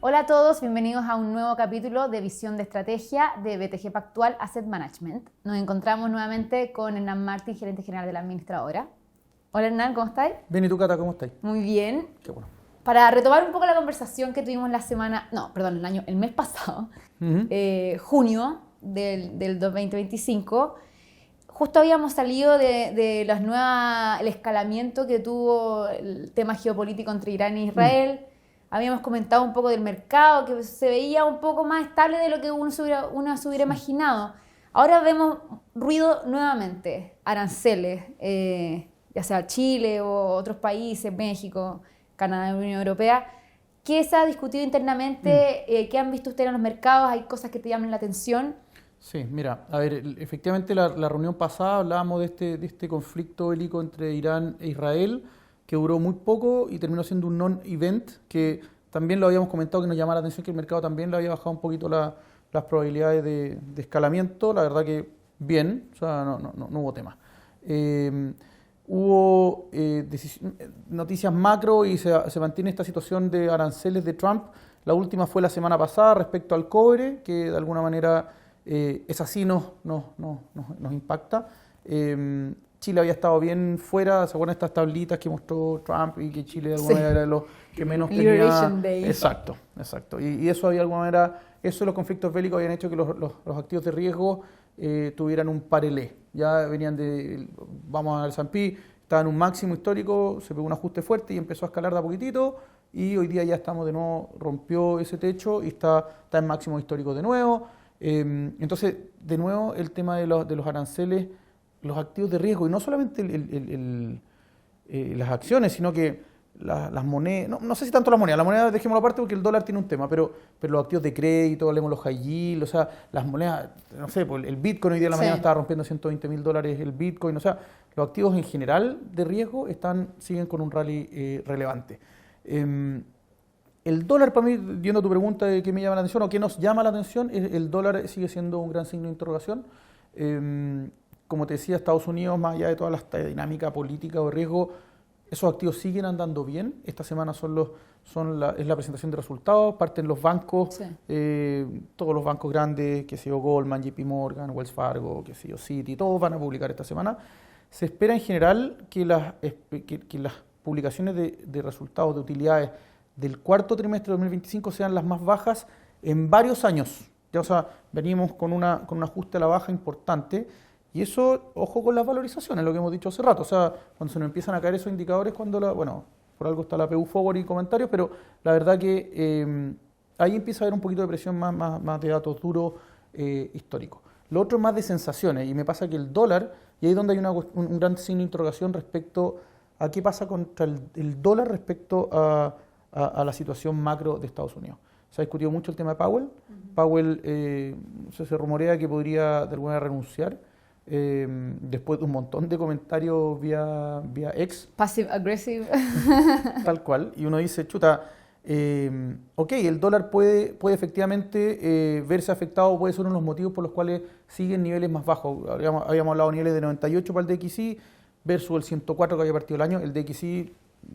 Hola a todos, bienvenidos a un nuevo capítulo de Visión de Estrategia de BTG Pactual Asset Management. Nos encontramos nuevamente con Hernán Martín, gerente general de la administradora. Hola Hernán, ¿cómo estáis? Bien, ¿y tú, Cata, cómo estáis? Muy bien. Qué bueno. Para retomar un poco la conversación que tuvimos el mes pasado, junio del 2025, justo habíamos salido de el escalamiento que tuvo el tema geopolítico entre Irán e Israel. Habíamos comentado un poco del mercado, que se veía un poco más estable de lo que uno se hubiera imaginado. Ahora vemos ruido nuevamente, aranceles, ya sea Chile o otros países, México, Canadá, Unión Europea. ¿Qué se ha discutido internamente? ¿Qué han visto ustedes en los mercados? ¿Hay cosas que te llaman la atención? Sí, mira, a ver, efectivamente la reunión pasada hablábamos de este conflicto bélico entre Irán e Israel, que duró muy poco y terminó siendo un non-event, que también lo habíamos comentado, que nos llamaba la atención que el mercado también le había bajado un poquito las probabilidades de escalamiento. La verdad que bien, o sea, no hubo tema. Hubo noticias macro y se mantiene esta situación de aranceles de Trump. La última fue la semana pasada respecto al cobre, que de alguna manera es así, nos impacta. Chile había estado bien fuera, ¿se acuerdan estas tablitas que mostró Trump y que Chile de alguna manera era de los que menos Liberation tenía? Day. Exacto. Y eso había de alguna manera, eso los conflictos bélicos habían hecho que los activos de riesgo tuvieran un parelé. Ya venían vamos al S&P, estaba en un máximo histórico, se pegó un ajuste fuerte y empezó a escalar de a poquitito, y hoy día ya estamos de nuevo, rompió ese techo y está en máximo histórico de nuevo. Entonces, de nuevo, el tema de los aranceles, los activos de riesgo, y no solamente las acciones, sino que las monedas, no sé si tanto las monedas dejémoslo aparte porque el dólar tiene un tema, pero los activos de crédito, hablemos los high yield, o sea, las monedas, no sé, pues el Bitcoin hoy día en la mañana estaba rompiendo $120,000 el Bitcoin, o sea, los activos en general de riesgo siguen con un rally relevante. El dólar, para mí, viendo tu pregunta de qué me llama la atención o qué nos llama la atención, el dólar sigue siendo un gran signo de interrogación. Como te decía, Estados Unidos, más allá de toda esta dinámica política o riesgo, esos activos siguen andando bien. Esta semana es la presentación de resultados, parten los bancos, todos los bancos grandes, que sea Goldman, JP Morgan, Wells Fargo, que sea Citi, todos van a publicar esta semana. Se espera en general que las publicaciones de resultados de utilidades del cuarto trimestre de 2025 sean las más bajas en varios años. Ya, o sea, venimos con un ajuste a la baja importante. Y eso, ojo con las valorizaciones, lo que hemos dicho hace rato. O sea, cuando se nos empiezan a caer esos indicadores, por algo está la PU Forward y comentarios, pero la verdad que ahí empieza a haber un poquito de presión más de datos duros históricos. Lo otro es más de sensaciones, y me pasa que el dólar, y ahí es donde hay un gran signo de interrogación respecto a qué pasa contra el dólar respecto a la situación macro de Estados Unidos. Se ha discutido mucho el tema de Powell. Powell se rumorea que podría de alguna manera renunciar. Después de un montón de comentarios vía X. Passive aggressive. Tal cual. Y uno dice, chuta, ok, el dólar puede efectivamente verse afectado, puede ser uno de los motivos por los cuales siguen niveles más bajos. Habíamos hablado de niveles de 98 para el DXY versus el 104 que había partido el año. El DXY,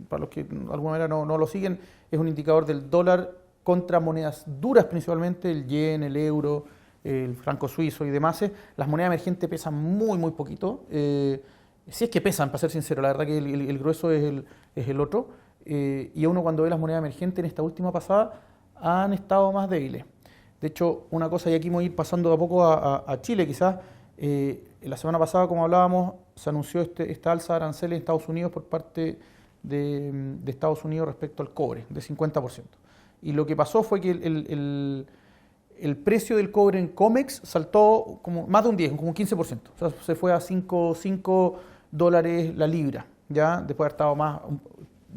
para los que de alguna manera no lo siguen, es un indicador del dólar contra monedas duras principalmente, el yen, el euro, el franco suizo y demás. Las monedas emergentes pesan muy poquito, si es que pesan, para ser sincero, la verdad que el grueso es el otro, y uno cuando ve las monedas emergentes en esta última pasada han estado más débiles. De hecho, una cosa, y aquí vamos a ir pasando de a poco a Chile quizás, la semana pasada, como hablábamos, se anunció esta alza de aranceles en Estados Unidos por parte de Estados Unidos respecto al cobre, de 50%. Y lo que pasó fue que el precio del cobre en COMEX saltó como más de un 10, como un 15%. O sea, se fue a $5 la libra, ya después de haber estado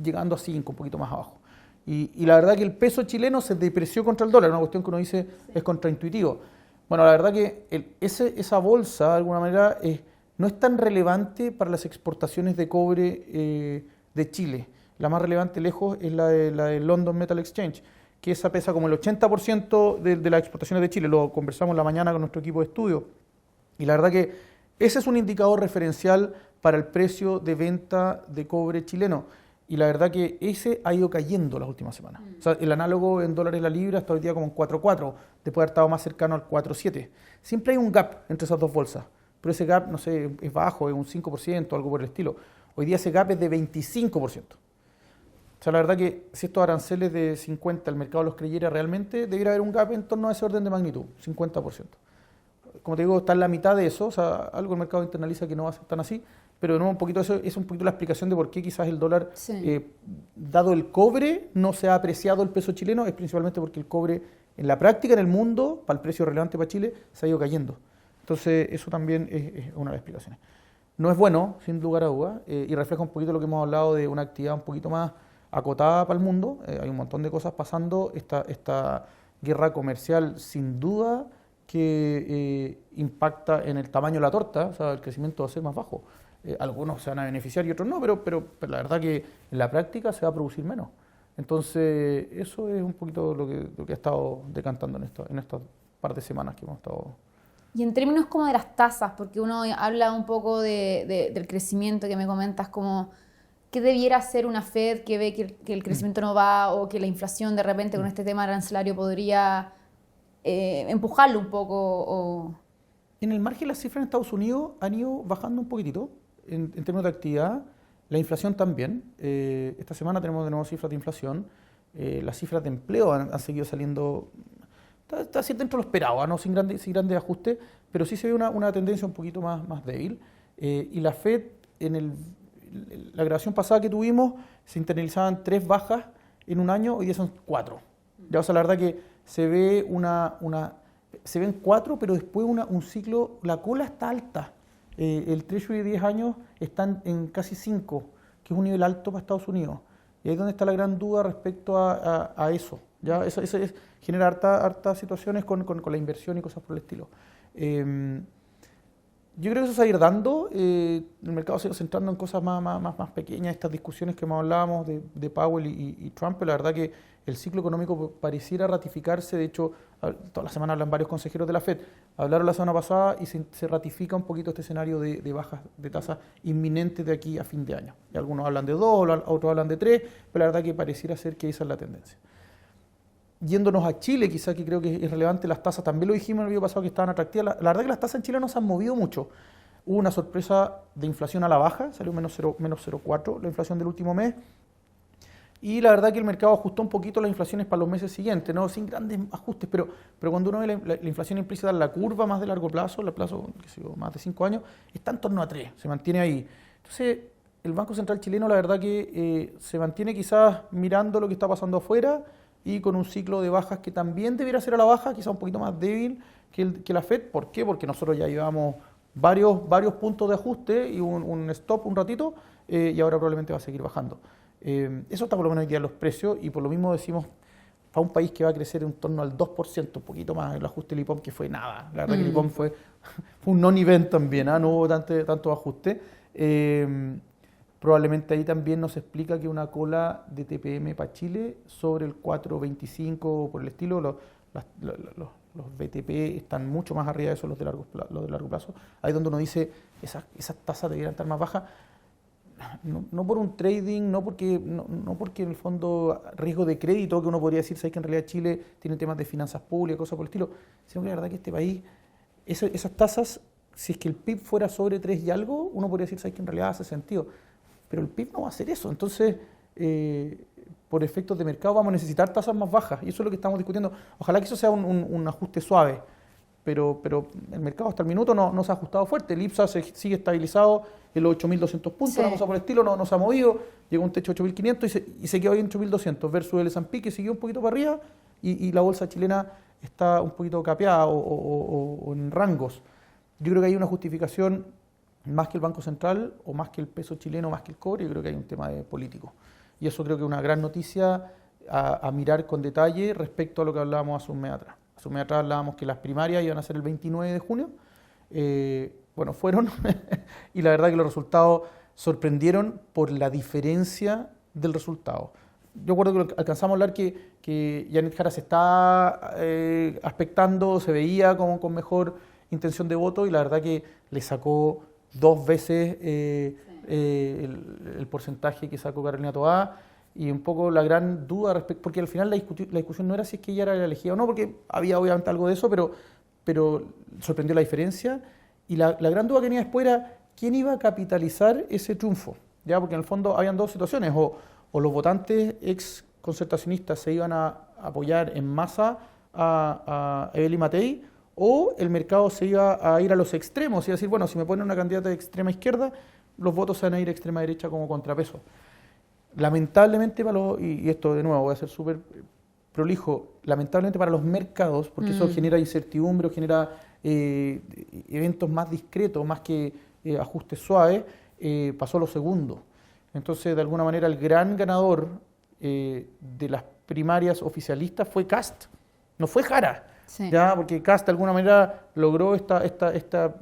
llegando a 5, un poquito más abajo. Y la verdad que el peso chileno se depreció contra el dólar, una cuestión que uno dice es contraintuitivo. Bueno, la verdad que esa bolsa, de alguna manera, no es tan relevante para las exportaciones de cobre de Chile. La más relevante lejos es la de London Metal Exchange, que esa pesa como el 80% de las exportaciones de Chile. Lo conversamos la mañana con nuestro equipo de estudio. Y la verdad que ese es un indicador referencial para el precio de venta de cobre chileno. Y la verdad que ese ha ido cayendo las últimas semanas. O sea, el análogo en dólares la libra está hoy día como en 4.4, después de haber estado más cercano al 4.7. Siempre hay un gap entre esas dos bolsas, pero ese gap, no sé, es bajo, es un 5%, algo por el estilo. Hoy día ese gap es de 25%. O sea, la verdad que si estos aranceles de 50 el mercado los creyera realmente, debería haber un gap en torno a ese orden de magnitud, 50%. Como te digo, está en la mitad de eso, o sea, algo el mercado internaliza que no va a ser tan así, pero de nuevo un poquito eso es un poquito la explicación de por qué quizás el dólar, dado el cobre, no se ha apreciado el peso chileno, es principalmente porque el cobre en la práctica en el mundo, para el precio relevante para Chile, se ha ido cayendo. Entonces eso también es una de las explicaciones. No es bueno, sin lugar a dudas, y refleja un poquito lo que hemos hablado de una actividad un poquito más acotada para el mundo. Hay un montón de cosas pasando. Esta guerra comercial, sin duda, que impacta en el tamaño de la torta, o sea, el crecimiento va a ser más bajo. Algunos se van a beneficiar y otros no, pero la verdad que en la práctica se va a producir menos. Entonces, eso es un poquito lo que ha estado decantando en estas par de semanas que hemos estado. Y en términos como de las tasas, porque uno habla un poco del crecimiento que me comentas, como ¿qué debiera hacer una Fed que ve que el crecimiento no va o que la inflación de repente con este tema arancelario podría empujarlo un poco? En el margen las cifras en Estados Unidos han ido bajando un poquitito en términos de actividad, la inflación también. Esta semana tenemos de nuevo cifras de inflación, las cifras de empleo han seguido saliendo, está dentro de lo esperado, ¿no? sin grandes ajustes, pero sí se ve una tendencia un poquito más débil. Y la Fed, la grabación pasada que tuvimos, se internalizaban 3 bajas en un año, hoy día son 4. Ya, o sea, la verdad que se ve se ven 4, pero después un ciclo, la cola está alta. El Treasury de 10 años está en casi 5, que es un nivel alto para Estados Unidos. Y ahí es donde está la gran duda respecto a eso. ¿Ya? Eso genera hartas situaciones con la inversión y cosas por el estilo. Yo creo que eso se va a ir dando. El mercado se va centrando en cosas más pequeñas, estas discusiones que hablábamos de Powell y Trump, pero la verdad que el ciclo económico pareciera ratificarse. De hecho, toda la semana hablan varios consejeros de la FED. Hablaron la semana pasada y se ratifica un poquito este escenario de bajas de tasas inminentes de aquí a fin de año. Y algunos hablan de 2, otros hablan de 3, pero la verdad que pareciera ser que esa es la tendencia. Yéndonos a Chile, quizá que creo que es relevante, las tasas, también lo dijimos en el video pasado que estaban atractivas. La verdad que las tasas en Chile no se han movido mucho. Hubo una sorpresa de inflación a la baja, salió menos 0,4 la inflación del último mes. Y la verdad que el mercado ajustó un poquito las inflaciones para los meses siguientes, ¿no? Sin grandes ajustes, pero cuando uno ve la inflación implícita en la curva más de largo plazo, el plazo más de 5 años, está en torno a 3, se mantiene ahí. Entonces, el Banco Central chileno la verdad que se mantiene quizás mirando lo que está pasando afuera y con un ciclo de bajas que también debiera ser a la baja, quizás un poquito más débil que la FED. ¿Por qué? Porque nosotros ya llevamos varios puntos de ajuste y un stop un ratito y ahora probablemente va a seguir bajando. Eso está por lo menos hoy día en los precios y por lo mismo decimos, para un país que va a crecer en torno al 2%, un poquito más el ajuste del IPOM, que fue nada. La verdad que el IPOM fue un non-event también, no hubo tanto ajuste. Probablemente ahí también nos explica que una cola de TPM para Chile sobre el 4.25 por el estilo, los BTP están mucho más arriba de eso, los de largo plazo. Ahí es donde uno dice, esas tasas deberían estar más bajas. No por un trading, no porque en el fondo riesgo de crédito, que uno podría decir, ¿sabes que en realidad Chile tiene temas de finanzas públicas, cosas por el estilo? Sino que la verdad que este país, esas tasas, si es que el PIB fuera sobre 3 y algo, uno podría decir, ¿sabes que en realidad hace sentido? Pero el PIB no va a hacer eso. Entonces, por efectos de mercado, vamos a necesitar tasas más bajas. Y eso es lo que estamos discutiendo. Ojalá que eso sea un ajuste suave. Pero el mercado hasta el minuto no se ha ajustado fuerte. El IPSA sigue estabilizado en los 8.200 puntos, sí. Una cosa por el estilo, no se ha movido. Llegó a un techo de 8.500 y se quedó ahí en 8.200 versus el S&P que siguió un poquito para arriba y la bolsa chilena está un poquito capeada o en rangos. Yo creo que hay una justificación más que el Banco Central o más que el peso chileno, más que el cobre. Yo creo que hay un tema político. Y eso creo que es una gran noticia a mirar con detalle respecto a lo que hablábamos hace un mes atrás. Hace un mes atrás hablábamos que las primarias iban a ser el 29 de junio. Bueno, fueron y la verdad que los resultados sorprendieron por la diferencia del resultado. Yo recuerdo que alcanzamos a hablar que Janet Jara se está aspectando, se veía como con mejor intención de voto y la verdad que le sacó 2 veces el porcentaje que sacó Carolina Toá, y un poco la gran duda respecto, porque al final la discusión no era si es que ella era la elegida o no, porque había obviamente algo de eso, pero sorprendió la diferencia, y la gran duda que venía después era quién iba a capitalizar ese triunfo, ¿ya? Porque en el fondo habían 2 situaciones, o los votantes ex concertacionistas se iban a apoyar en masa a Evelyn Matei, o el mercado se iba a ir a los extremos y a decir, bueno, si me ponen una candidata de extrema izquierda, los votos se van a ir a extrema derecha como contrapeso. Lamentablemente, y esto de nuevo voy a ser súper prolijo, lamentablemente para los mercados, porque eso genera incertidumbre, o genera eventos más discretos, más que ajustes suaves, pasó lo segundo. Entonces, de alguna manera, el gran ganador de las primarias oficialistas fue Kast, no fue Jara. Sí. ¿Ya? Porque Kast de alguna manera logró esta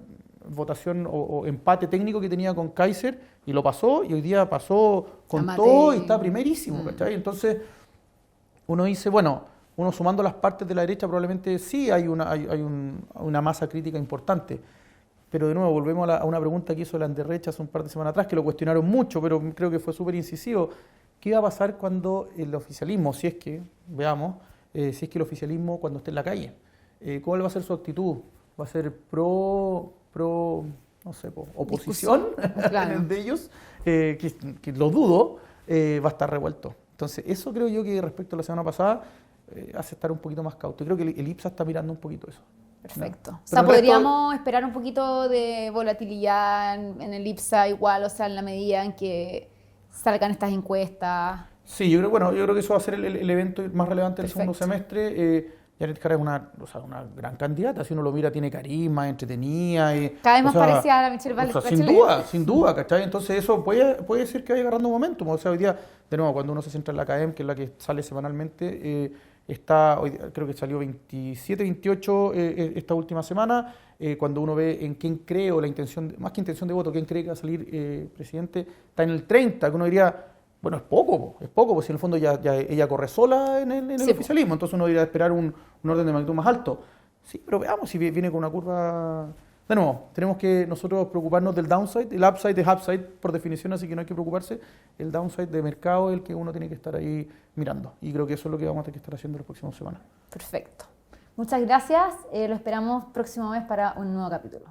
votación o empate técnico que tenía con Kaiser y lo pasó, y hoy día pasó con todo y está primerísimo. ¿Cachai? Entonces uno dice, bueno, uno sumando las partes de la derecha probablemente sí hay una masa crítica importante, pero de nuevo volvemos a una pregunta que hizo la derecha hace un par de semanas atrás, que lo cuestionaron mucho, pero creo que fue súper incisivo. ¿Qué va a pasar cuando el oficialismo, si es que, veamos, si es que el oficialismo cuando esté en la calle, ¿cuál va a ser su actitud? ¿Va a ser pro no sé, oposición claro. de ellos? Que lo dudo, va a estar revuelto. Entonces, eso creo yo que respecto a la semana pasada hace estar un poquito más cauto. Creo que el IPSA está mirando un poquito eso. Perfecto. ¿No? O sea, podríamos esperar un poquito de volatilidad en el IPSA igual, o sea, en la medida en que salgan estas encuestas. Sí, yo creo que eso va a ser el evento más relevante del segundo semestre. Janet Jara es una gran candidata, si uno lo mira tiene carisma, entretenida. Cada vez más parecida a la Michelle Bachelet. Sin duda, ¿cachai? Entonces eso puede ser que vaya agarrando momentum. O sea, hoy día, de nuevo, cuando uno se centra en la CADEM, que es la que sale semanalmente, creo que salió 27, 28 esta última semana. Cuando uno ve en quién cree, o la intención, más que intención de voto, quién cree que va a salir presidente, está en el 30, que uno diría, bueno, es poco, pues si en el fondo ya ella corre sola en el oficialismo, entonces uno debería esperar un orden de magnitud más alto. Sí, pero veamos si viene con una curva. De nuevo, tenemos que nosotros preocuparnos del downside, el upside es upside por definición, así que no hay que preocuparse. El downside de mercado es el que uno tiene que estar ahí mirando, y creo que eso es lo que vamos a tener que estar haciendo las próximas semanas. Perfecto. Muchas gracias, lo esperamos próximo mes para un nuevo capítulo.